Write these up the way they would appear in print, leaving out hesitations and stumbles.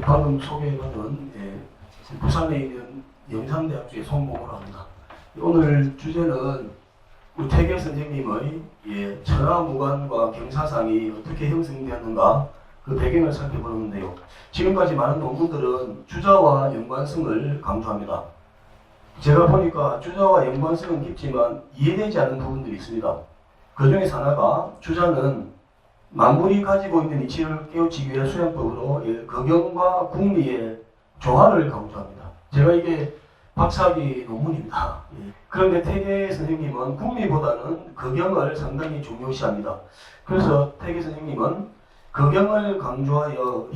방금 소개받은 부산에 있는 영산대학교의 송봉호라고 합니다. 오늘 주제는 우리 태계 선생님의 천하무관과 경사상이 어떻게 형성되었는가 그 배경을 살펴보는데요. 지금까지 많은 논문들은 주자와 연관성을 강조합니다. 제가 보니까 주자와 연관성은 깊지만 이해되지 않는 부분들이 있습니다. 그 중에서 하나가 주자는 만물이 가지고 있는 이치를 깨우치기 위해 수양법으로 거경과 궁리의 조화를 강조합니다. 제가 이게 박사학위 논문입니다. 그런데 태계 선생님은 궁리보다는 거경을 상당히 중요시합니다. 그래서 태계 선생님은 거경을 강조하여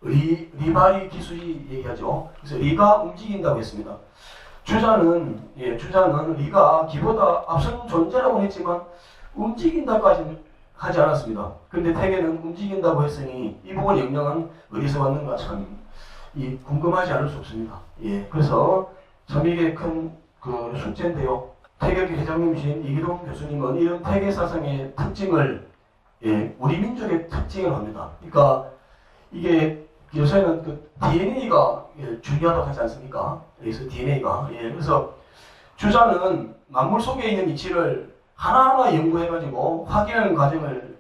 리바이 기술이 얘기하죠. 그래서 리가 움직인다고 했습니다. 주자는 리가 기보다 앞선 존재라고 했지만 움직인다까지는 하지 않았습니다. 근데 태계는 움직인다고 했으니 이 부분 영향은 어디서 왔는가 참 궁금하지 않을 수 없습니다. 그래서 참 이게 큰 숙제인데요. 태계교 회장님이신 이기동 교수님은 이런 태계 사상의 특징을 우리 민족의 특징을 합니다. 그러니까 이게 요새는 그 DNA가 중요하다고 하지 않습니까? 그래서 DNA가 그래서 주자는 만물 속에 있는 이치를 하나하나 연구해가지고 확인하는 과정을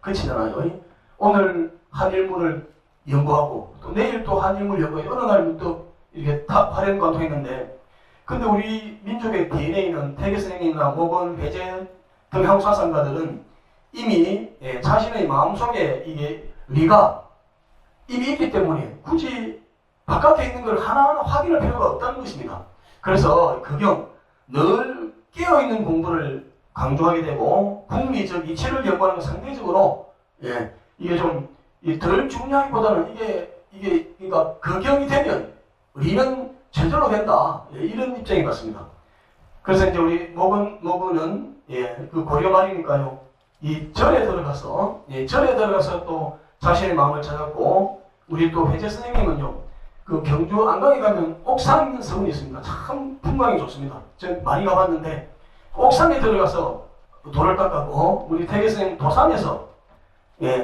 거치잖아요. 오늘 한 일물을 연구하고 또 내일 또 한 일물 연구해 어느 날 또 이렇게 활용 관통했는데 근데 우리 민족의 DNA는 태계 선생님이나 모건 회제 등 한국 사상가들은 이미 자신의 마음속에 이게 리가 이미 있기 때문에 굳이 바깥에 있는 걸 하나하나 확인할 필요가 없다는 것입니다. 그래서 그경 늘 깨어있는 공부를 강조하게 되고 궁리적 이치를 연구하는 건 상대적으로 이게 좀 덜 중요하기보다는 이게 그러니까 거경이 되면 리는 저절로 된다 이런 입장인 것 같습니다. 그래서 이제 우리 모근은 그 고려 말이니까요 이 절에 들어가서 또 자신의 마음을 찾았고 우리 또 회재 선생님은요 그 경주 안강에 가면 옥상 있는 성이 있습니다. 참 풍광이 좋습니다. 제가 많이 가봤는데 옥상에 들어가서 돌을 깎았고 우리 태계 선생님 도산에서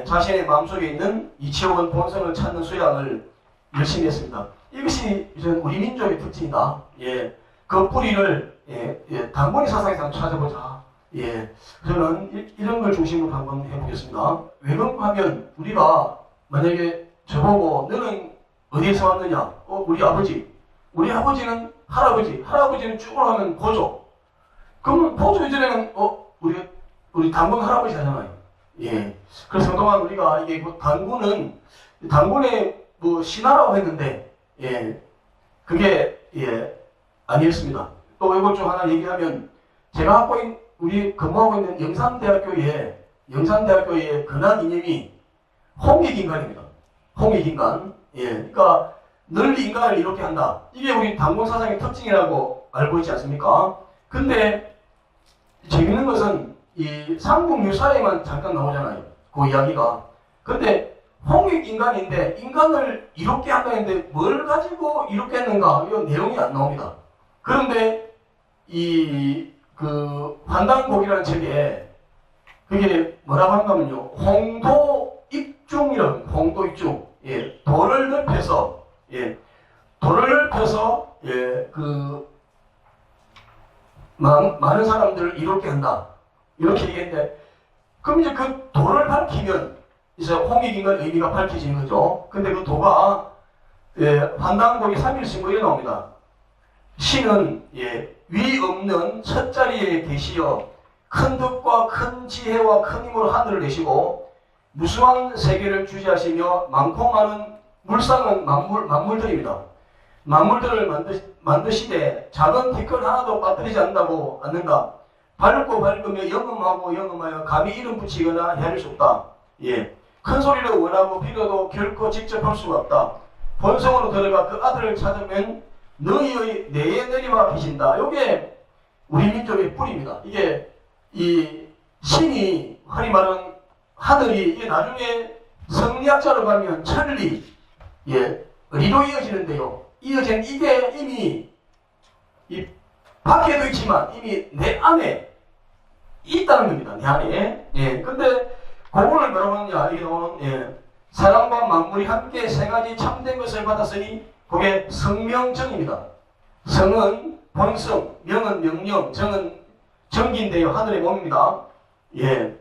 자신의 마음속에 있는 이치오건 본성을 찾는 수양을 열심히 했습니다. 이것이 우리 민족의 특징이다. 그 뿌리를 단본의 사상에서 찾아보자. 저는 이런 걸 중심으로 한번 해보겠습니다. 왜 그런가 하면 우리가 만약에 저보고 너는 어디에서 왔느냐? 우리 아버지. 우리 아버지는 할아버지는 쭉 올라가면 고조. 그러면 보조 이전에는 우리 단군 할아버지 하잖아요. 그래서 그동안 우리가 이게 단군의 신하라고 했는데 그게 아니었습니다. 또 이것 중 하나 얘기하면 제가 우리 근무하고 있는 영산대학교의 근한 이념이 홍익인간입니다. 홍익인간. 그러니까 널리 인간을 이렇게 한다. 이게 우리 단군 사상의 특징이라고 알고 있지 않습니까? 근데 재밌는 것은 이 삼국유사에만 잠깐 나오잖아요. 그 이야기가. 근데 홍익인간인데 인간을 이롭게 한다는데 뭘 가지고 이롭게 했는가? 이런 내용이 안 나옵니다. 그런데 환단곡이라는 책에 그게 뭐라고 하는가 하면요. 홍도입중이라고 홍도입중. 돌을 넓혀서 많은 사람들을 이롭게 한다. 이렇게 얘기했는데, 그럼 이제 그 도를 밝히면 이제 홍익인간 의미가 밝혀지는 거죠. 근데 그 도가 환단곡이 3일신고에 나옵니다. 신은 위 없는 첫 자리에 계시어 큰 덕과 큰 지혜와 큰 힘으로 하늘을 내시고 무수한 세계를 주지하시며 많고 많은 물상은 만물들입니다. 만물들을 만드시되 작은 티끌 하나도 빠뜨리지 않는가. 밝고 밝으며 영음하고 영음하여 감히 이름 붙이거나 헤아릴 수 없다. 큰 소리로 원하고 빌어도 결코 직접 할 수가 없다. 본성으로 들어가 그 아들을 찾으면 너희의 내에 내리와 계신다. 이게 우리 민족의 뿌리입니다. 이게 이 신이 흔히 말하는 하늘이 이게 나중에 성리학자로 가면 천리 리로 이어지는데요. 이어진 이게 이미 이 밖에도 있지만 이미 내 안에 있다는 겁니다. 내 안에. 근데 그거를 뭐라고 하느냐. 이게 나오는 사람과 만물이 함께 세 가지 참된 것을 받았으니 그게 성명정입니다. 성은 본성, 명은 명령, 정은 정기인데요. 하늘의 몸입니다. 예.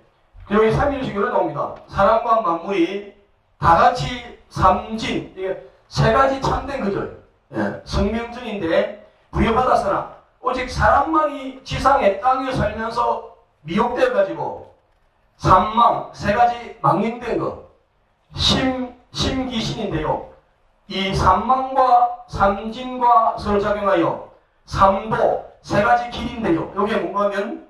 여기 3일씩 이렇게 나옵니다. 사람과 만물이 다 같이 삼진, 이게 세 가지 참된 거죠. 예. 성명정인데 부여받았으나 오직 사람만이 지상에 땅에 살면서 미혹되어 가지고 삼망, 세 가지 망령된 것, 심기신인데요. 이 삼망과 삼진과 서로 작용하여 삼도, 세 가지 길인데요. 여기에 뭔가 하면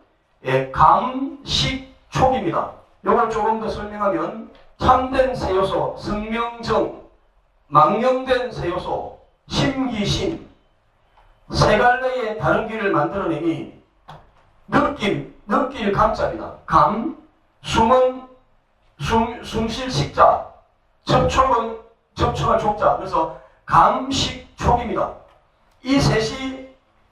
감식촉입니다. 이걸 조금 더 설명하면 참된 세 요소, 성명정, 망령된 세 요소, 심기신, 세 갈래의 다른 길을 만들어내니 느낄 감자입니다. 감, 숨은 숨쉴 식자, 접촉할 촉자. 그래서 감식촉입니다. 이 셋이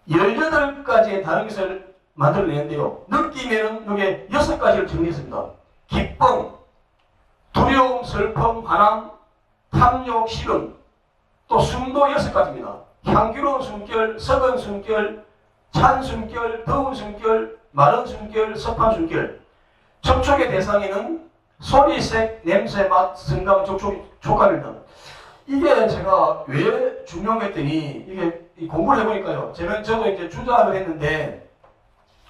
18가지의 다른 것을 만들어내는데요. 느낌에는 이게 6가지를 정리했습니다. 기쁨, 두려움, 슬픔, 화남, 탐욕, 싫음, 또 숨도 6가지입니다. 향기로운 숨결, 썩은 숨결, 찬 숨결, 더운 숨결, 마른 숨결, 섭한 숨결. 접촉의 대상에는 소리, 색, 냄새, 맛, 성감, 촉감입니다. 이게 제가 왜 중요했더니 이게 공부를 해보니까요. 저도 이제 주작을 했는데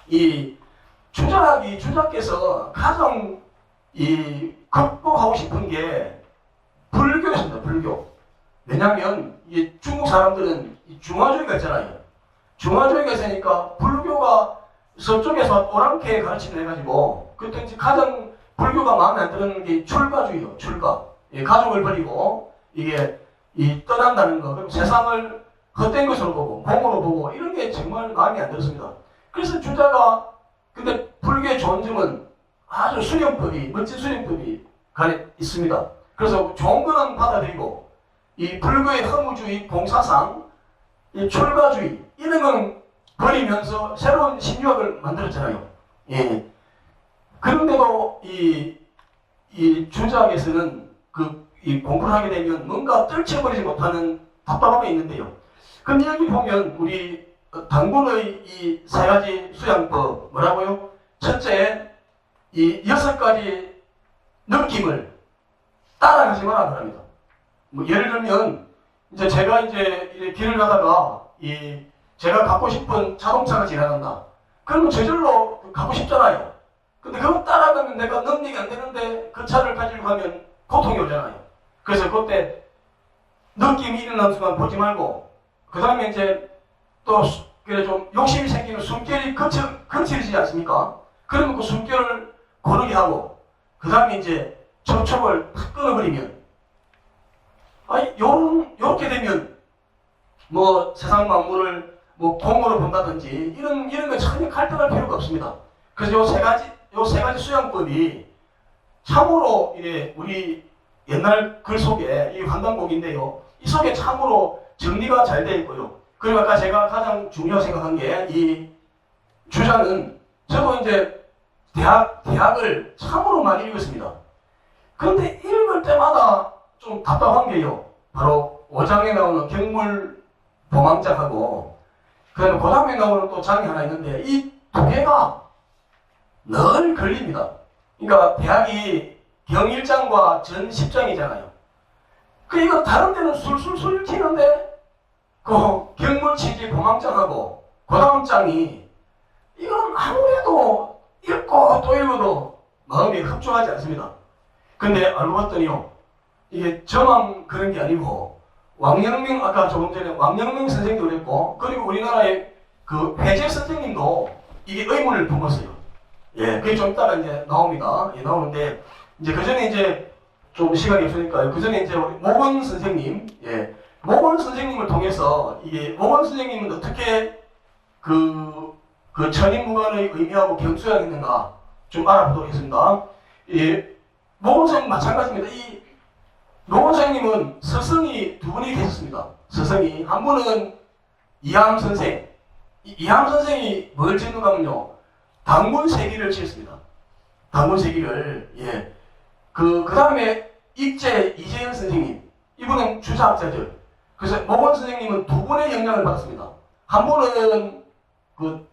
이 주작께서 가장 극복하고 싶은 게 불교였습니다. 불교. 왜냐하면 이게 중국 사람들은 중화주의가 있잖아요. 중화주의가 있으니까 불교가 서쪽에서 오랑캐 가르침을 해가지고 그때 가장 불교가 마음에 안 드는 게 출가주의요. 출가. 가족을 버리고 이게 떠난다는 거. 그리고 세상을 헛된 것으로 보고 공으로 보고 이런 게 정말 마음에 안 들었습니다. 그래서 주자가 근데 불교의 좋은 점은 아주 수련법이 멋진 수련법이 있습니다. 그래서 좋은 거는 받아들이고 이 불교의 허무주의, 공사상, 이 출가주의 이런 건 버리면서 새로운 신유학을 만들었잖아요. 예. 그런데도 이 주작에서는 이 공부를 하게 되면 뭔가 떨쳐버리지 못하는 답답함이 있는데요. 그럼 여기 보면 우리 당군의 이 세 가지 수양법 뭐라고요? 첫째, 이 6가지 느낌을 따라가지 말라 그럽니다. 뭐 예를 들면 이제 제가 이제 길을 가다가 제가 갖고 싶은 자동차가 지나간다. 그러면 저절로 갖고 싶잖아요. 근데 그거 따라가면 내가 능력이 안 되는데 그 차를 가지고 가면 고통이 오잖아요. 그래서 그때 느낌이 일어나는 순간 보지 말고 그 다음에 이제 또 그래 좀 욕심이 생기면 숨결이 거칠어지지 않습니까? 그러면 그 숨결을 고르게 하고 그 다음에 이제 접촉을 탁 끊어버리면 요렇게 되면 뭐 세상 만물을 뭐 공으로 본다든지 이런 거 전혀 갈등할 필요가 없습니다. 그래서 요 세 가지 수양법이 참으로 우리 옛날 글 속에 이 환단곡인데요. 이 속에 참으로 정리가 잘 되어 있고요. 그리고 아까 제가 가장 중요하게 생각한 게 이 주자는 저도 이제 대학을 참으로 많이 읽었습니다. 그런데 읽을 때마다 좀 답답한 게요. 바로 5장에 나오는 경물 보망작하고 그 다음에 나오는 또 장이 하나 있는데 이 두 개가 늘 걸립니다. 그러니까 대학이 경 1장과 전 10장이잖아요. 이거 다른 데는 술술 튀는데 경물치지 보망장하고 그 다음 장이 이건 아무래도 읽고 또 읽어도 마음이 흡족하지 않습니다. 근데 알고 봤더니요. 이게 저만 그런 게 아니고 왕영명 아까 조금 전에 왕영명 선생님도 그랬고 그리고 우리나라의 그 회재 선생님도 이게 의문을 품었어요. 예, 그게 좀 이따가 이제 나옵니다. 예, 나오는데 이제 그 전에 이제 좀 시간이 없으니까요. 그 전에 이제 우리 모건 선생님, 모건 선생님을 통해서 이게 모건 선생님은 어떻게 그 천인무관의 의미하고 경수양했는가 좀 알아보도록 하겠습니다. 모건 선생님 마찬가지입니다. 이 모건 선생님은 스승이 두 분이 계셨습니다. 스승이 한 분은 이항 선생. 이항 선생이 뭘 짓는가 하면요. 당군 세기를 지었습니다. 당군 세기를 그 다음에 익제 이재현 선생님, 이분은 주자학자죠. 그래서 모건 선생님은 두 분의 영향을 받았습니다. 한 분은 그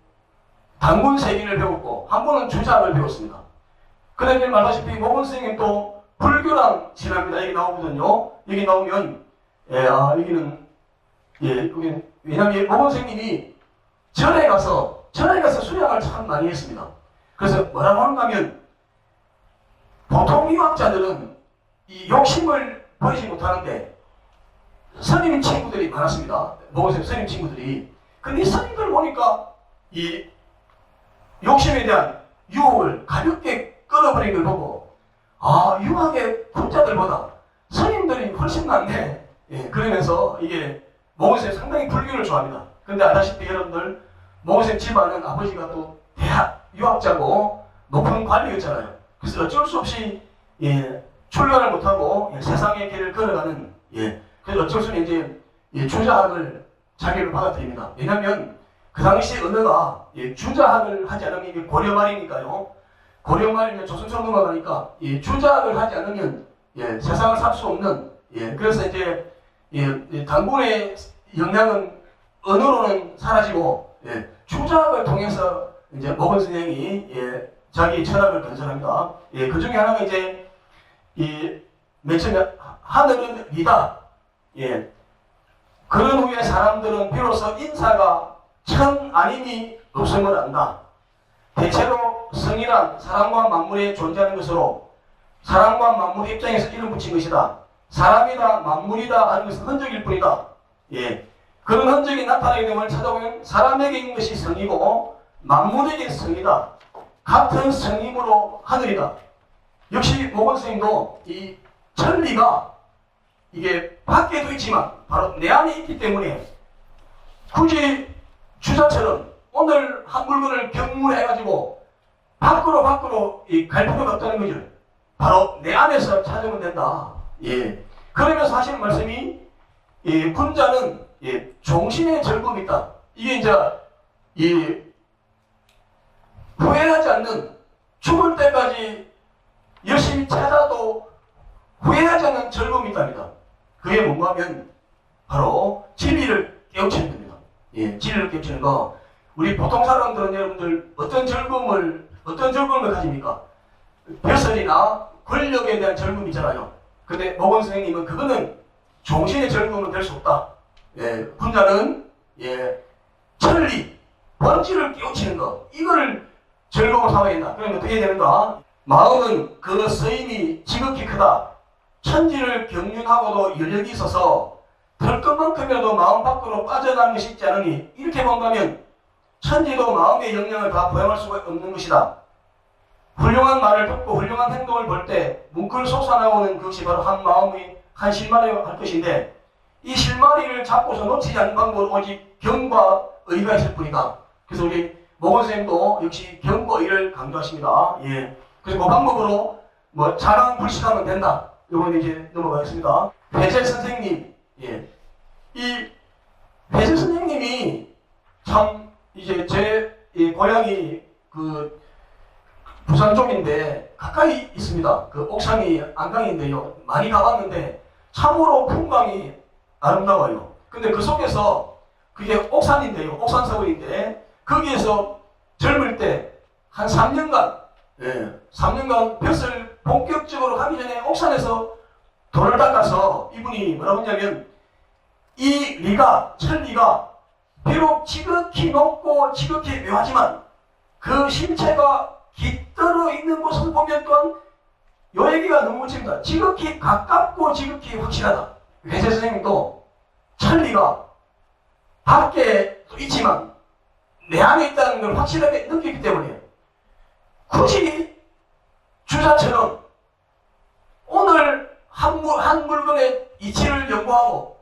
단군 세기를 배웠고 한 분은 주자학을 배웠습니다. 그다음에 말다시피 모건 선생님도 불교랑 친합니다. 여기 나오거든요. 여기 나오면 여기는 여기 왜냐하면 모건 선생님이 절에 가서 수양을 참 많이 했습니다. 그래서 뭐라고 하는가 하면 보통 유학자들은 이 욕심을 버리지 못하는데 스님 친구들이 많았습니다. 모건 선생님 스님 친구들이. 근데 이 스님들 보니까 이 욕심에 대한 유혹을 가볍게 끊어버린 걸 보고 유학의 군자들보다 스님들이 훨씬 낫네. 그러면서 이게 모건 선생님 상당히 불교를 좋아합니다. 근데 아다시피 여러분들 모건 선생님 집안은 아버지가 또 대학 유학자고 높은 관리였잖아요. 그래서 어쩔 수 없이 출가를 못하고 세상의 길을 걸어가는 그래서 어쩔 수 없이 이제 주자학을 자기를 받아들입니다. 왜냐하면 그 당시 언어가 주자학을 하지 않으면 이게 고려말이니까요. 고려말이면 조선처럼 넘어가니까 주자학을 하지 않으면 세상을 살 수 없는 그래서 이제 단군의 영향은 언어로는 사라지고 주자학을 통해서 이제 모건 선생이 자기 철학을 건설합니다. 그 중에 하나가 이제 맨 처음에 하늘은 위다. 그런 후에 사람들은 비로소 인사가 천 아님이 없음을 안다. 대체로 성이란 사람과 만물에 존재하는 것으로 사람과 만물의 입장에서 이름 붙인 것이다. 사람이다 만물이다 하는 것은 흔적일 뿐이다. 그런 흔적이 나타나게 됨을 찾아보면 사람에게 있는 것이 성이고 만물에게 성이다. 같은 성이므로 하늘이다. 역시 모건 선생님도 이 천리가 이게 밖에도 있지만 바로 내 안에 있기 때문에 굳이 주자처럼 오늘 한 물건을 경물해가지고 밖으로 갈 필요가 없다는 거죠. 바로 내 안에서 찾으면 된다. 그러면서 하시는 말씀이 군자는 종신의 즐거움이 있다. 이게 이제 후회하지 않는 죽을 때까지 열심히 찾아도 후회하지 않는 즐거움이 있답니다. 그게 뭔가 하면 바로 진리를 깨우치는 겁니다. 진리를 깨우치는 거. 우리 보통 사람들은 여러분들 어떤 즐거움을 가집니까? 벼슬이나 권력에 대한 즐거움이 있잖아요. 근데 모건 선생님은 그거는 종신의 즐거움은 될 수 없다. 군자는 천리, 본질을 깨우치는 거. 이거를 즐거움을 삼아야 된다. 그러면 어떻게 되는가? 마음은 그 쓰임이 지극히 크다. 천지를 경륜하고도 여력이 있어서 털끝만큼이라도 마음 밖으로 빠져나가는 것이 있지 않으니 이렇게 본다면 천지도 마음의 영향을 다 포용할 수가 없는 것이다. 훌륭한 말을 듣고 훌륭한 행동을 볼 때 뭉클 솟아나오는 그것이 바로 한 마음의 한 실마리가 할 것인데 이 실마리를 잡고서 놓치지 않는 방법은 오직 경과 의가 있을 뿐이다. 그래서 우리 모건 선생님도 역시 경과 의를 강조하십니다. 그래서 그 방법으로 자랑 불식하면 된다. 이번에 이제 넘어가겠습니다. 회재 선생님, 이 회재 선생님이 참 이제 제 고향이 그 부산 쪽인데 가까이 있습니다. 그 옥상이 안강인데요. 많이 가봤는데 참으로 풍광이 아름다워요. 근데 그 속에서 그게 옥산인데요. 옥산서울인데 거기에서 젊을 때 한 3년간 3년간 벼슬 본격적으로 가기 전에 옥산에서 돌을 닦아서 이분이 뭐라고 했냐면 이 리가, 천리가 비록 지극히 높고 지극히 묘하지만 그 심체가 깃들어 있는 곳을 보면 또한 요 얘기가 너무 멋집니다. 지극히 가깝고 지극히 확실하다. 회재 선생님도 천리가 밖에 있지만 내 안에 있다는 걸 확실하게 느끼기 때문에 굳이 주자처럼 오늘 한 물건의 이치를 연구하고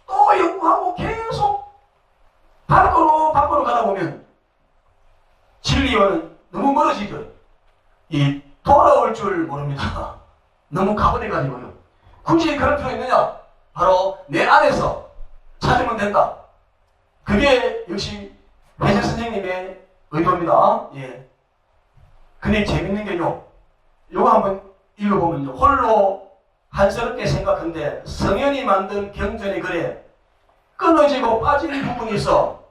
또 연구하고 계속 밖으로 가다 보면 진리와는 너무 멀어지죠. 이 돌아올 줄 모릅니다. 너무 가버려가지고요. 굳이 그럴 필요 있느냐? 바로 내 안에서 찾으면 된다. 그게 역시 회재 선생님의 의도입니다. 근데 재밌는 게요. 요거 한번 읽어보면요. 홀로 한스럽게 생각한데 성현이 만든 경전의 글에 끊어지고 빠진 부분이 있어.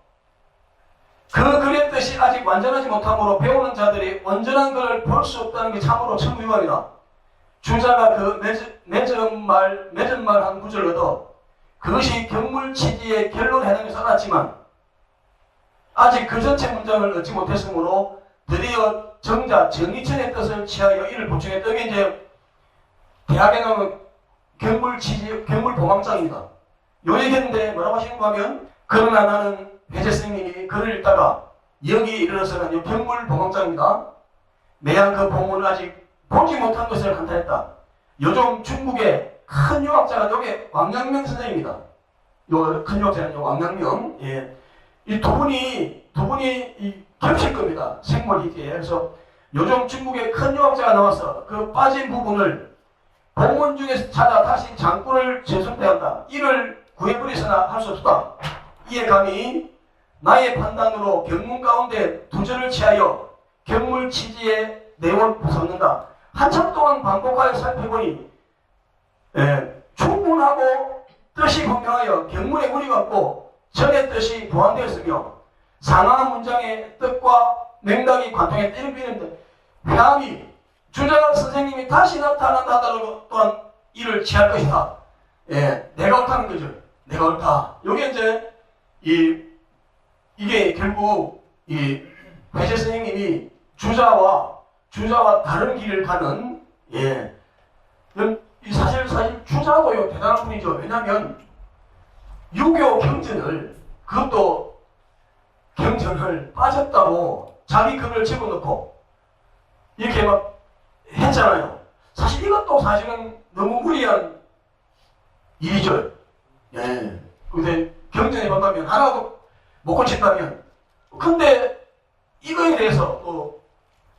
그 글의 뜻이 아직 완전하지 못하므로 배우는 자들이 온전한 글을 볼 수 없다는 게 참으로 천부유감이다. 주자가 그 맺은 말 한 구절을 얻어 그것이 경물치지의 결론에 해당해 써놨지만 아직 그 전체 문장을 얻지 못했으므로 드디어 정자 정의천의 뜻을 취하여 이를 보충했다. 이게 이제 대학에 나오는 경물보망장입니다. 요 얘기인데 뭐라고 하시는가 하면 그러나 나는 회재 스님이 글을 읽다가 여기에 이르러서는 이 경물보망장입니다. 매한 그 본문을 아직 보지 못한 것을 간탄했다. 요즘 중국의 큰 유학자가 여기 왕양명 선생입니다. 요 큰 유학자는 왕양명. 예. 이 두 분이 겹칠 겁니다. 생물이기에. 그래서 요즘 중국의 큰 유학자가 나와서 그 빠진 부분을 본문 중에서 찾아 다시 장구를 재순대한다. 이를 구해버리서나 할 수 없다. 이에 감히 나의 판단으로 경문 가운데 두 절을 취하여 경물치지의 내용을 부서놓는다. 한참 동안 반복하여 살펴보니 충분하고 뜻이 분명하여 경문의 무리가 없고 절의 뜻이 보완되었으며 상하 문장의 뜻과 맥락이 관통했다. 이런 비는데 회함이 주자 선생님이 다시 나타난다 하더라도 또한 이를 취할 것이다. 예, 내가 옳다는 거죠. 내가 옳다. 요게 이제 이게 결국 이 회재 선생님이 주자와 다른 길을 가는 사실 주자도요 대단한 분이죠. 왜냐하면 유교 경전을 그것도 경전을 빠졌다고 자기 글을 집어넣고 이렇게 막 했잖아요. 사실 이것도 사실은 너무 무리한 일이죠. 예. 근데 경전에 본다면 하나도 못 고친다면 근데 이거에 대해서 또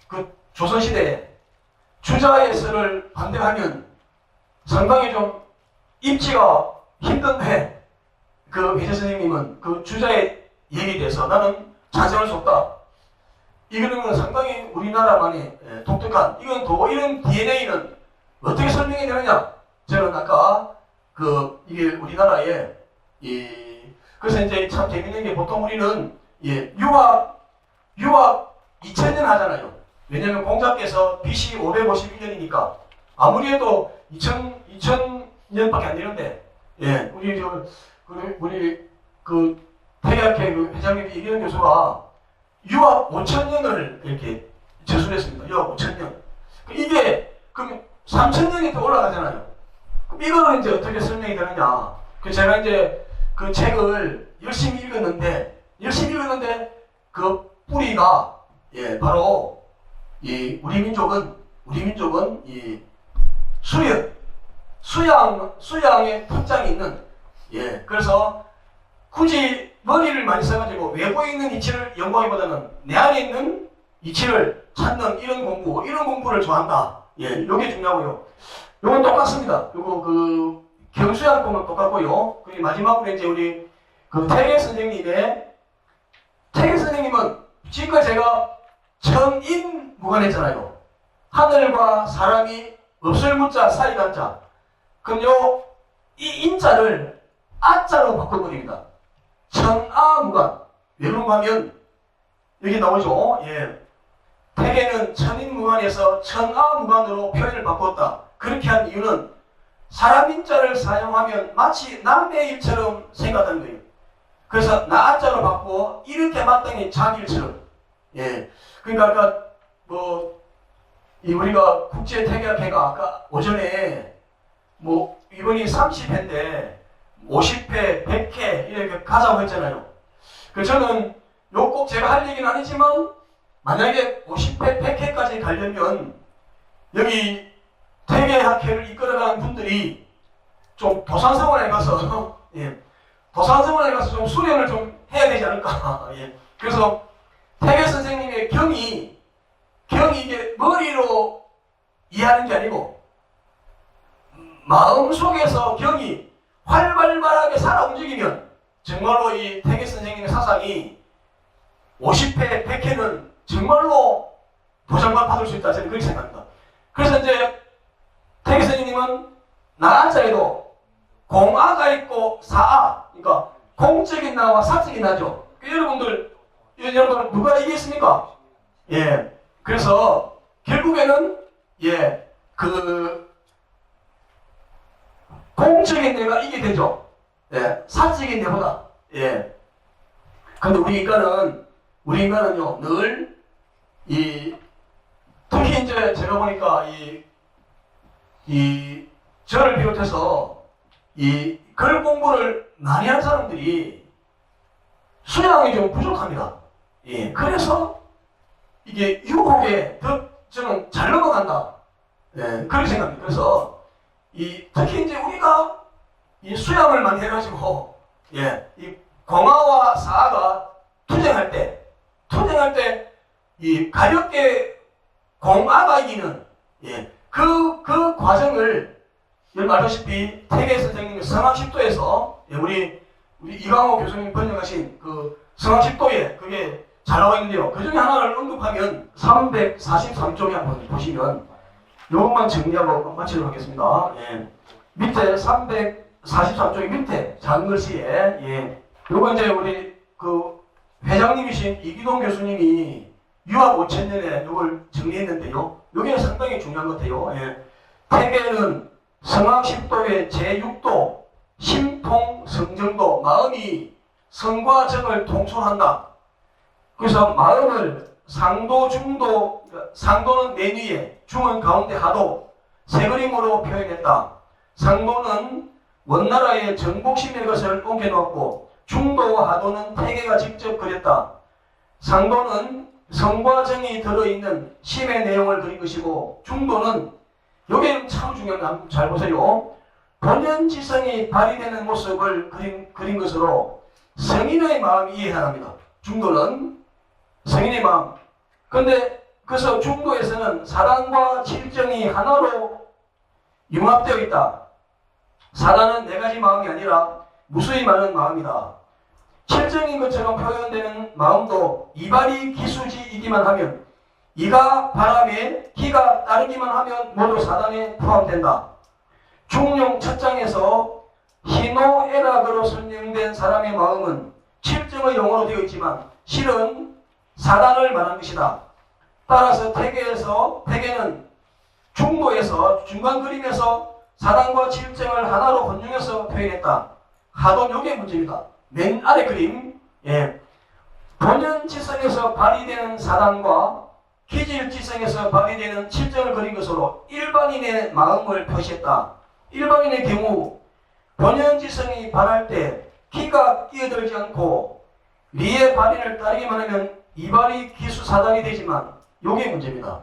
그 조선시대에 주자의 설을 반대하면 상당히 좀 입지가 힘든데 그 회재 선생님은 그 주자의 얘기에 대해서 나는 찬성할 수 없다. 이거는 상당히 우리나라만의 독특한 이런 DNA는 어떻게 설명이 되느냐? 저는 아까 이게 우리나라에 그래서 이제 참 재밌는 게 보통 우리는 유학 2000년 하잖아요. 왜냐면 공자께서 BC 551년이니까 아무리 해도 2000년밖에 안 되는데 우리 태계학회 회장님 이기현 교수가 유학 5000년을 이렇게 제술했습니다. 유학 5000년. 이게 그럼 3000년이 더 올라가잖아요. 그럼 이거는 이제 어떻게 설명이 되느냐? 제가 이제 그 책을 열심히 읽었는데 그 뿌리가 바로 우리 민족은 이 수양의 특장이 있는 그래서 굳이 머리를 많이 써가지고 외부에 있는 이치를 연구하기보다는 내 안에 있는 이치를 찾는 이런 공부를 좋아한다. 요게 중요하고요. 요건 똑같습니다. 요거 경수양법은 똑같고요. 그리고 마지막으로 이제 우리 태계 선생님은 지금까지 제가 천인무관했잖아요. 하늘과 사람이 없을 무자 사이 한자. 그럼 이 인자를 아자로 바꿔버립니다. 천아무관. 왜 그런가 하면 여기 나오죠. 태계는 천인무관에서 천아무관으로 표현을 바꿨다. 그렇게 한 이유는 사람 인자를 사용하면 마치 남의 일처럼 생각하는 거예요. 그래서 나자로 바꾸어 이렇게 마땅히 자기 일처럼. 그러니까 아까 우리가 국제태계학회가 아까 오전에 이번이 30회인데 50회, 100회 이렇게 가자고 했잖아요. 그래서 저는 꼭 제가 할 얘기는 아니지만 만약에 50회, 100회까지 가려면 여기 태계학회를 이끌어가는 분들이 좀 도산서원에 가서 도산서원에 가서 좀 수련을 좀 해야 되지 않을까. 그래서 태계 선생님의 경이 이게 머리로 이해하는 게 아니고 마음속에서 경이 활발하게 살아 움직이면 정말로 이 태계 선생님의 사상이 50회, 100회는 정말로 도장만 받을 수 있다. 저는 그렇게 생각합니다. 그래서 이제 태계 선생님은 나자에도 공아가 있고 사아, 그러니까 공적인 나와 사적인 나죠. 여러분들 누가 이기겠습니까? 예. 그래서 결국에는 공적인 내가 이게 되죠. 예. 사적인 내보다. 예. 근데 우리 인간은요 늘 특히 이제 제가 보니까 저를 비롯해서 글 공부를 많이 한 사람들이 수양이 좀 부족합니다. 예. 그래서 이게 유혹에 더 저는 잘 넘어간다. 예. 그렇게 생각합니다. 그래서 특히 이제 우리가 수양을 많이 해가지고 이 공화와 사화가 투쟁할 때 가볍게 공화가 이기는 그 과정을 여러분 알다시피 태계 선생님의 성학십도에서 우리 이강호 교수님 번역하신 그 성학십도에 그게 잘 나와 있는데요. 그 중에 하나를 언급하면 343쪽에 한번 보시면 요것만 정리하고 마치도록 하겠습니다. 밑에 343쪽의 밑에 작은 글씨에 요거 이제 우리 그 회장님이신 이기동 교수님이 유학 5000년에 요걸 정리했는데요. 요게 상당히 중요한 것 같아요. 태계는 성학십도의 제6도 심통 성정도, 마음이 성과 정을 통솔한다. 그래서 마음을 상도, 중도, 상도는 맨 위에, 중은 가운데 하도 세 그림으로 표현했다. 상도는 원나라의 정복심의 것을 옮겨놓았고 중도와 하도는 태계가 직접 그렸다. 상도는 성과 정이 들어있는 심의 내용을 그린 것이고 중도는 여기는 참 중요한 거 잘 보세요. 본연지성이 발휘되는 모습을 그린 것으로 성인의 마음이 이해합니다. 중도는 성인의 마음. 근데 그래서 중도에서는 사단과 칠정이 하나로 융합되어 있다. 사단은 네 가지 마음이 아니라 무수히 많은 마음이다. 칠정인 것처럼 표현되는 마음도 이발이 기수지이기만 하면, 이가 바람에 기가 따르기만 하면 모두 사단에 포함된다. 중용 첫 장에서 희노애락으로 설명된 사람의 마음은 칠정의 용어로 되어 있지만 실은 사단을 말하는 것이다. 따라서 태계는 중도에서 중간 그림에서 사단과 칠정을 하나로 혼용해서 표현했다. 하도 요게 문제입니다. 맨 아래 그림, 본연지성에서 발휘되는 사단과 기질지성에서 발휘되는 칠정을 그린 것으로 일반인의 마음을 표시했다. 일반인의 경우 본연지성이 발할 때 기가 끼어들지 않고 리의 발인을 따르기만 하면 이발이 기수사단이 되지만 요게 문제입니다.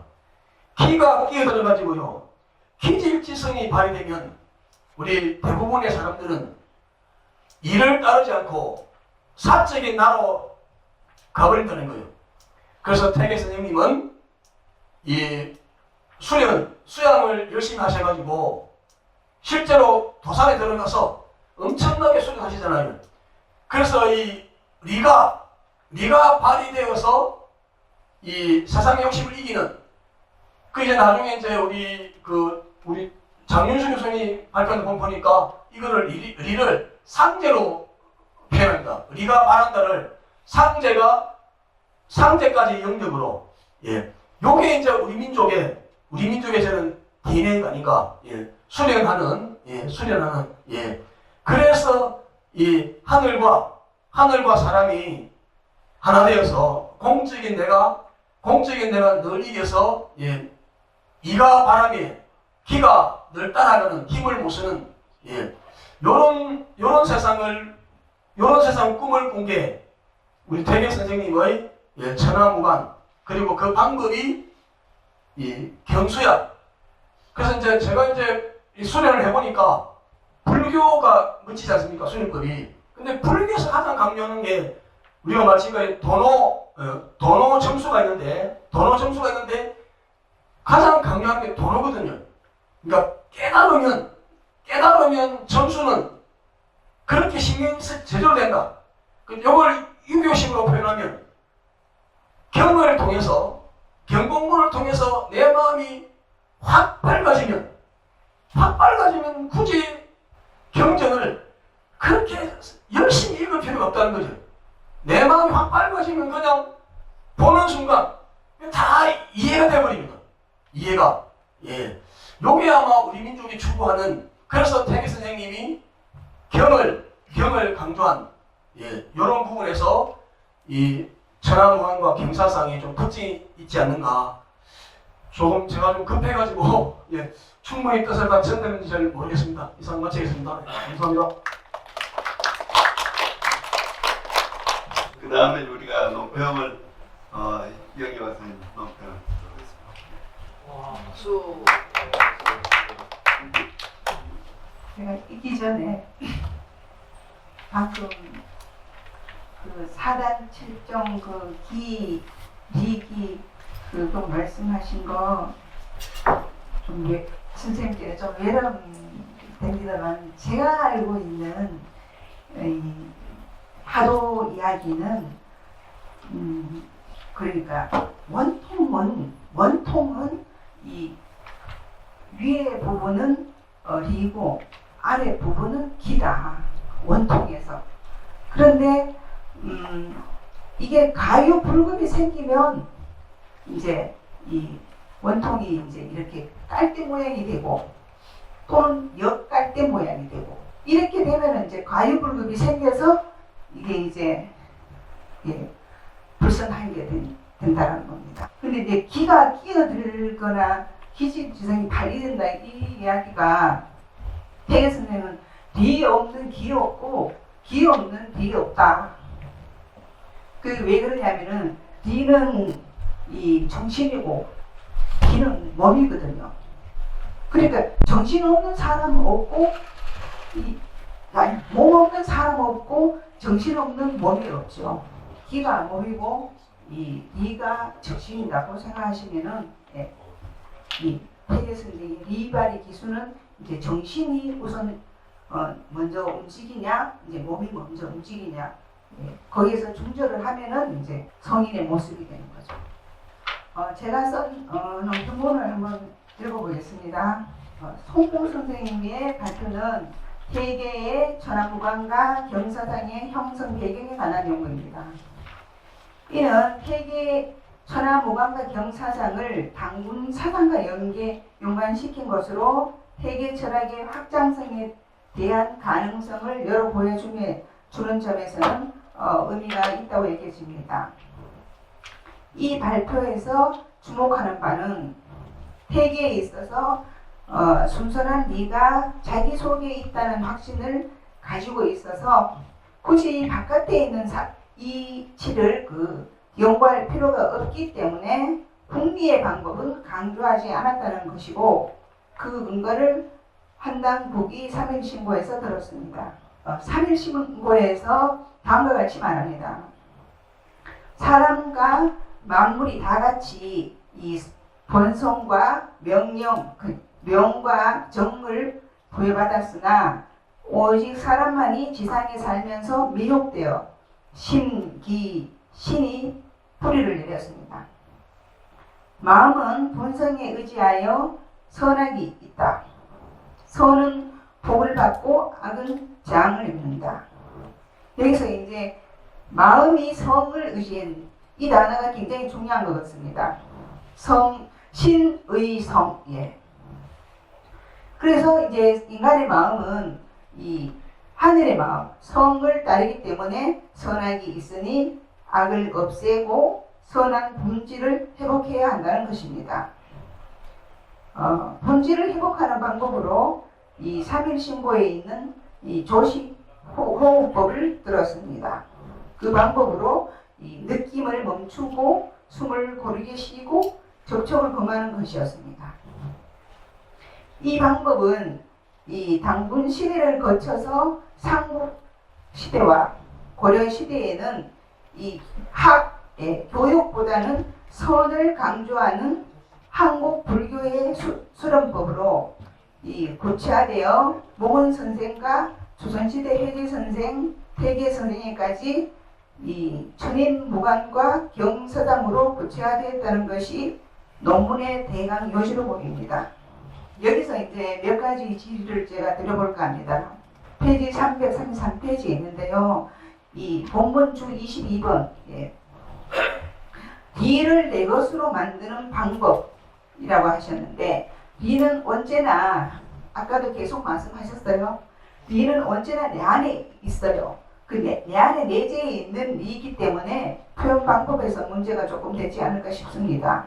기가 끼어들어가지고요 기질지성이 발휘되면 우리 대부분의 사람들은 이를 따르지 않고 사적인 나로 가버린다는 거예요. 그래서 태계 선생님은 이 수양을 열심히 하셔가지고 실제로 도산에 들어가서 엄청나게 수련하시잖아요. 그래서 이 리가 발휘되어서 이 세상의 욕심을 이기는 그 이제 나중에 이제 우리 장윤수 교수님이 발표한 거 보니까 이거를 리를 상제로 표현합니다. 리가 말한다를 상제까지 영역으로 요게 이제 우리 민족의 저는 DNA가 아닌가 수련하는 그래서 이 하늘과 사람이 하나 되어서 공적인 내가 늘 이겨서 이가 바람에 기가 늘 따라가는 힘을 못 쓰는 요런 세상 꿈을 꾼 게 우리 태계 선생님의 천하무관 그리고 그 방법이 경수야. 그래서 이제 제가 이 수련을 해보니까 불교가 묻히지 않습니까? 수련법이. 근데 불교에서 가장 강조하는 게 우리가 마치 도노 점수가 있는데 가장 강조하는 게 도노거든요. 그러니까 깨달으면 점수는 그렇게 신경이 제대로 된다. 이걸 유교식으로 표현하면 경을 통해서 경공문을 통해서 내 마음이 확 밝아지면 확 빨라지면 굳이 경전을 그렇게 열심히 읽을 필요가 없다는 거죠. 내 마음이 확 빨라지면 그냥 보는 순간 다 이해가 돼버립니다. 이해가. 예. 요게 아마 우리 민족이 추구하는, 그래서 태계 선생님이 경을 강조한, 예, 요런 부분에서 이 천안무관과 경사상에 좀 특징이 있지 않는가. 조금 제가 좀 급해가지고, 예, 충분히 뜻을 다 전달했는지 잘 모르겠습니다. 이상 마치겠습니다. 네, 감사합니다. 그 다음에 우리가 논평을 여기 와서 논평을 박수. 제가 있기 전에 방금 그 사단 7종 그 리기 그거 말씀하신 거 좀 선생님께 좀 외람됩니다만, 제가 알고 있는 이 화도 이야기는 그러니까 원통은 이 위에 부분은 리고 아래 부분은 기다, 원통에서. 그런데 이게 가유 불급이 생기면 이제 이 원통이 이제 이렇게 깔대 모양이 되고 또는 역깔대 모양이 되고, 이렇게 되면 이제 가유 불급이 생겨서 이게 이제 불선하게 된다는 겁니다. 근데 이제 기가 끼어들거나 기지지성이 발휘된다, 이 이야기가 태계 선생은 리 없는 기 없고 기 없는 리 없다. 그 왜 그러냐면은 리는 이 정신이고 기는 몸이거든요. 그러니까 정신 없는 사람은 없고 몸 없는 사람 없고 정신 없는 몸이 없죠. 기가 몸이고 이 리가 정신이라고 생각하시면은, 이 태계 선생의 리발의 기수는 이제 정신이 우선 먼저 움직이냐, 이제 몸이 먼저 움직이냐, 거기에서 중절을 하면은 이제 성인의 모습이 되는 거죠. 제가 쓴 논문을 한번 읽어보겠습니다. 송공 선생님의 발표는 태계의 천안무관과 경사상의 형성 배경에 관한 연구입니다. 이는 태계 천안무관과 경사상을 당군 사상과 연관시킨 것으로 태계 철학의 확장성에 대한 가능성을 열어 보여주는 점에서는 의미가 있다고 얘기해집니다. 이 발표에서 주목하는 바는 태계에 있어서 순선한 리가 자기 속에 있다는 확신을 가지고 있어서 굳이 바깥에 있는 이치를 연구할 필요가 없기 때문에 궁리의 방법은 강조하지 않았다는 것이고, 그 근거를 한당 북이 3.1신고에서 들었습니다. 3.1신고에서 다음과 같이 말합니다. 사람과 만물이 다 같이 이 본성과 명과 정을 부여받았으나 오직 사람만이 지상에 살면서 미혹되어 신이 뿌리를 내렸습니다. 마음은 본성에 의지하여 선악이 있다. 선은 복을 받고 악은 재앙을 입는다. 여기서 이제 마음이 성을 의지한 이 단어가 굉장히 중요한 것 같습니다. 신의 성. 그래서 이제 인간의 마음은 이 하늘의 마음, 성을 따르기 때문에 선악이 있으니 악을 없애고 선한 본질을 회복해야 한다는 것입니다. 본질을 회복하는 방법으로 이 3.1신고에 있는 이 조식 호흡법을 들었습니다. 그 방법으로 이 느낌을 멈추고 숨을 고르게 쉬고 접촉을 금하는 것이었습니다. 이 방법은 이 당군 시대를 거쳐서 삼국 시대와 고려 시대에는 이 교육보다는 선을 강조하는 한국 불교의 수련법으로 이 구체화되어 목원 선생과 조선시대 회계 선생, 태계 선생에까지 이 천인무관과 경서당으로 구체화되었다는 것이 논문의 대강 요지로 보입니다. 여기서 이제 몇 가지 지리를 제가 드려볼까 합니다. 페이지 333페이지에 있는데요. 이 본문 주 22번 B를 내 것으로 만드는 방법이라고 하셨는데 B는 언제나 아까도 계속 말씀하셨어요. B는 언제나 내 안에 있어요. 내 안에 내재해 있는 B이기 때문에 표현 방법에서 문제가 조금 되지 않을까 싶습니다.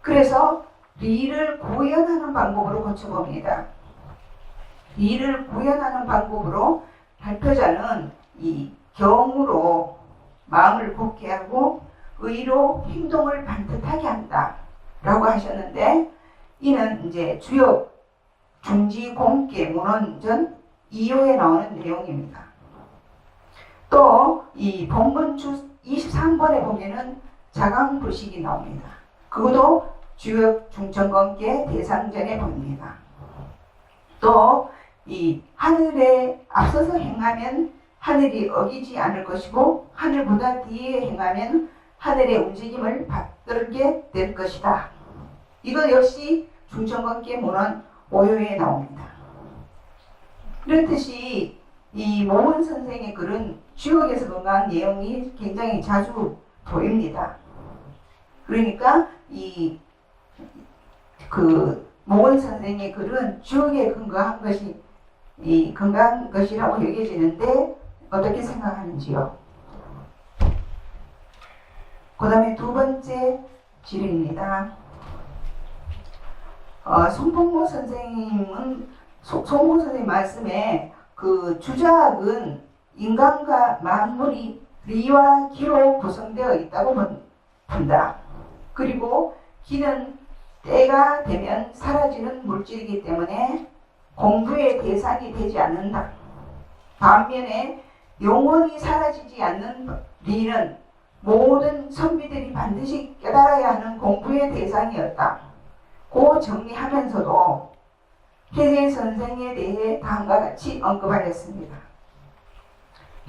그래서 B를 구현하는 방법으로 고쳐봅니다. B를 구현하는 방법으로 발표자는 이 경으로 마음을 굳게 하고 의로 행동을 반듯하게 한다 라고 하셨는데, 이는 이제 주역 중지 공개 문헌전 2호에 나오는 내용입니다. 또 이 본문 주 23번에 보면은 자강불식이 나옵니다. 그것도 주역 중천관계 대상전에 봅니다. 또 이 하늘에 앞서서 행하면 하늘이 어기지 않을 것이고 하늘보다 뒤에 행하면 하늘의 움직임을 받들게 될 것이다. 이거 역시 중천관계 문헌 5호에 나옵니다. 이렇듯이 이 모은 선생의 글은 주역에서 건강한 내용이 굉장히 자주 보입니다. 그러니까 모은 선생의 글은 주역에 근거한 것이 건강한 것이라고 여겨지는데 어떻게 생각하는지요? 그 다음에 두 번째 질의입니다. 송봉모 선생님 말씀에 그 주자학은 인간과 만물이 리와 기로 구성되어 있다고 본다. 그리고 기는 때가 되면 사라지는 물질이기 때문에 공부의 대상이 되지 않는다. 반면에 영원히 사라지지 않는 리는 모든 선비들이 반드시 깨달아야 하는 공부의 대상이었다. 고 정리하면서도 해제 선생에 대해 다음과 같이 언급하였습니다.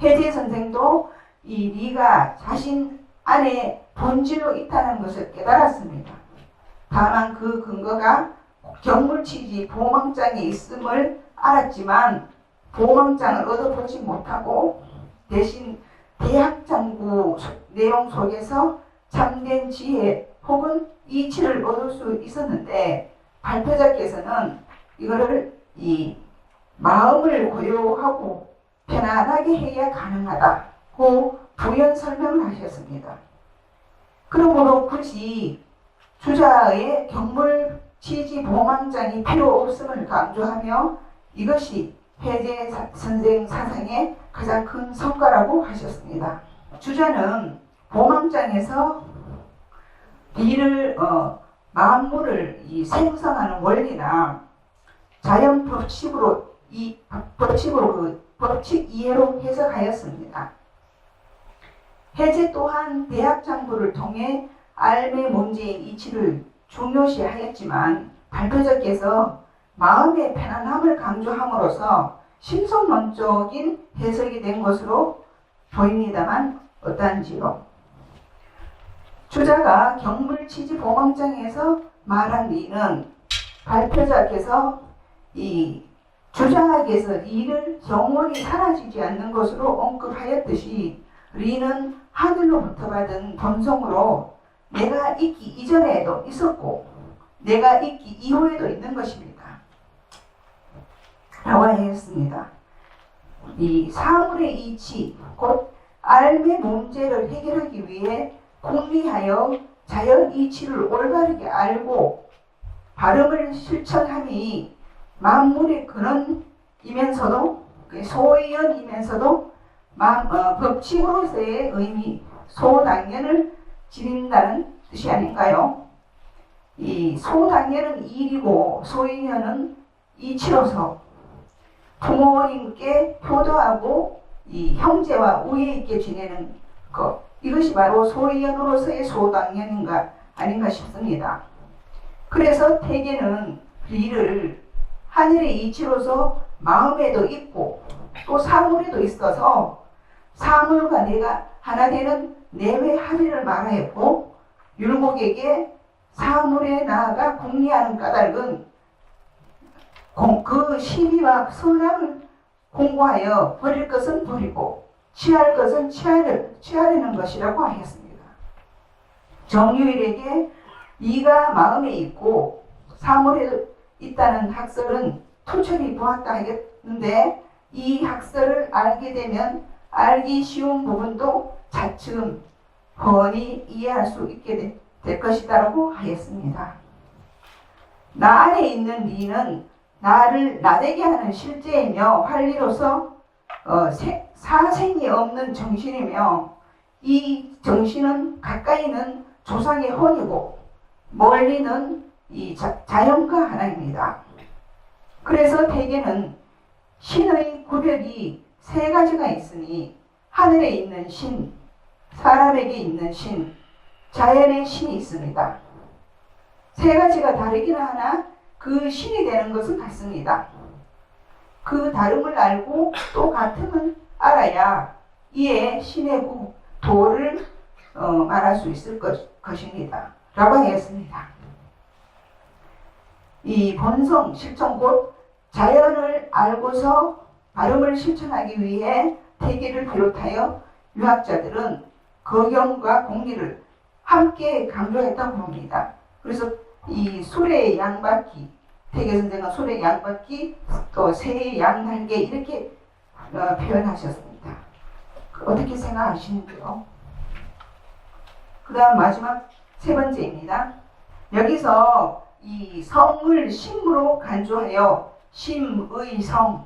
해제 선생도 이 리가 자신 안에 본질로 있다는 것을 깨달았습니다. 다만 그 근거가 경물치지 보망장에 있음을 알았지만 보망장을 얻어보지 못하고 대신 대학장구 내용 속에서 참된 지혜 혹은 이치를 얻을 수 있었는데, 발표자께서는 이거를 이 마음을 고요하고 편안하게 해야 가능하다고 부연 설명을 하셨습니다. 그러므로 굳이 주자의 경물 치지 보망장이 필요 없음을 강조하며 이것이 해제 선생 사상의 가장 큰 성과라고 하셨습니다. 주자는 보망장에서 만물을 생성하는 원리나 자연 법칙으로 법칙 이해로 해석하였습니다. 해제 또한 대학장부를 통해 삶의 문제인 이치를 중요시하였지만 발표자께서 마음의 편안함을 강조함으로써 신성론적인 해석이 된 것으로 보입니다만 어떠한지요? 주자가 경물치지 보망장에서 말한 리는 발표자께서 이 주자학에서 리를 영원히 사라지지 않는 것으로 언급하였듯이 리는 하늘로부터 받은 본성으로 내가 있기 이전에도 있었고 내가 있기 이후에도 있는 것입니다. 라고 하였습니다. 이 사물의 이치, 곧 삶의 문제를 해결하기 위해 궁리하여 자연 이치를 올바르게 알고 발음을 실천함이 만물의 근원이면서도 소의연이면서도 법칙으로서의 의미, 소당연을 지닌다는 뜻이 아닌가요? 이 소당연은 일이고 소의연은 이치로서 부모님께 효도하고 이 형제와 우애 있게 지내는 것, 이것이 바로 소의연으로서의 소당연인가 아닌가 싶습니다. 그래서 태계는 리를 하늘의 이치로서 마음에도 있고 또 사물에도 있어서 사물과 내가 하나 되는 내외 합의를 말하였고, 율곡에게 사물에 나아가 궁리하는 까닭은 그 신의와 선악을 공부하여 버릴 것은 버리고 취할 것은 취하려는 것이라고 하였습니다. 정유일에게 네가 마음에 있고 사물에 있다는 학설은 투철히 보았다 하겠는데 이 학설을 알게 되면 알기 쉬운 부분도 차츰 훤히 이해할 수 있게 될 것이다라고 하였습니다. 나 안에 있는 니는 나를 나대게 하는 실제이며 활리로서 사생이 없는 정신이며 이 정신은 가까이는 조상의 혼이고 멀리는 이 자연과 하나입니다. 그래서 대개는 신의 구별이 세 가지가 있으니 하늘에 있는 신, 사람에게 있는 신, 자연의 신이 있습니다. 세 가지가 다르긴 하나 그 신이 되는 것은 같습니다. 그 다름을 알고 또 같음을 알아야 이에 신의 도를 말할 수 있을 것입니다. 라고 하였습니다. 이 본성, 실천 곧 자연을 알고서 발음을 실천하기 위해 태계를 비롯하여 유학자들은 거경과 공리를 함께 강조했다고 봅니다. 그래서 이 술의 양바퀴, 태계 선생은 술의 양바퀴, 또 새의 양날개 이렇게 표현하셨습니다. 어떻게 생각하시는데요? 그 다음 마지막 세 번째입니다. 여기서 이 성을 심으로 간주하여 심의성,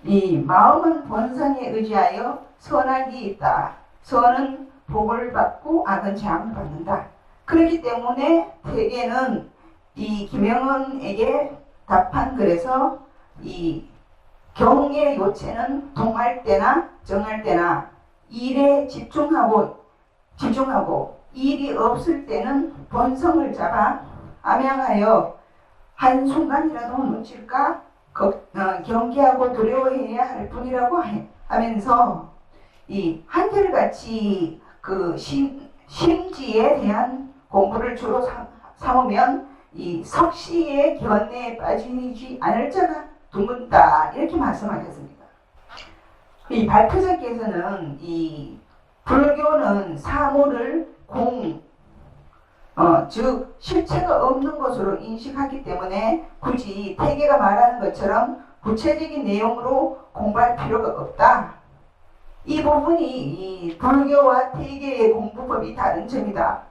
이 마음은 본성에 의지하여 선악이 있다. 선은 복을 받고 악은 재앙을 받는다. 그렇기 때문에 대개는 이 김영은에게 답한 글에서 이 경의 요체는 동할 때나 정할 때나 일에 집중하고 일이 없을 때는 본성을 잡아 암양하여 한순간이라도 놓칠까 경계하고 두려워해야 할 뿐이라고 하면서 이 한결같이 그 심지에 대한 공부를 주로 삼으면 이 석시의 견해에 빠지지 않을 자가 드문다 이렇게 말씀하셨습니다. 이 발표자께서는 이 불교는 사물을 즉 실체가 없는 것으로 인식하기 때문에 굳이 태계가 말하는 것처럼 구체적인 내용으로 공부할 필요가 없다. 이 부분이 이 불교와 태계의 공부법이 다른 점이다.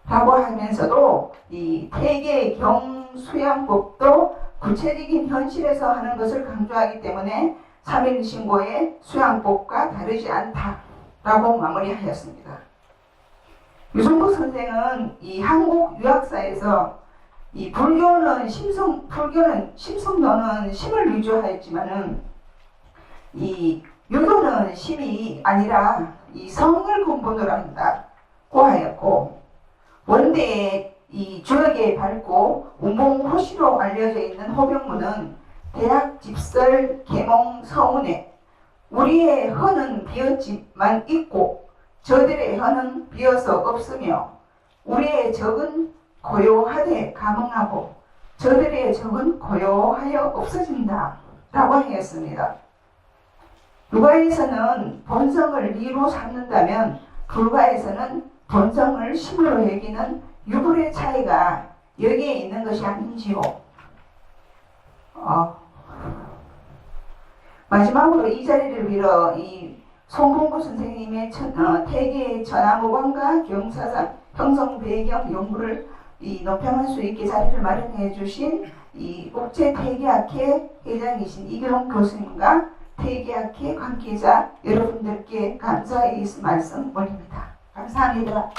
라고 하면서도 이 태계의 경수양법도 구체적인 현실에서 하는 것을 강조하기 때문에 삼일신고의 수양법과 다르지 않다라고 마무리하였습니다. 유성국 선생은 이 한국 유학사에서 이 불교는 심성론은 심을 위주하였지만은 이 유교는 심이 아니라 이 성을 근본으로 한다고 하였고 원대의 이 주역에 밝고 운봉호시로 알려져 있는 호병문은 대학 집설 계몽 서문에 우리의 허는 비었지만 있고 저들의 허는 비어서 없으며 우리의 적은 고요하되 감흥하고 저들의 적은 고요하여 없어진다 라고 하였습니다. 유가에서는 본성을 리로 삼는다면 불가에서는 본성을 심으로 여기는 유불의 차이가 여기에 있는 것이 아닌지요. 마지막으로 이 자리를 빌어 이 송봉구 선생님의 태계의 전화무관과 경사상 형성 배경 연구를 논평할 수 있게 자리를 마련해 주신 이 국제태계학회 회장이신 이경 교수님과 태계학회 관계자 여러분들께 감사의 말씀 올립니다. 감사합니다.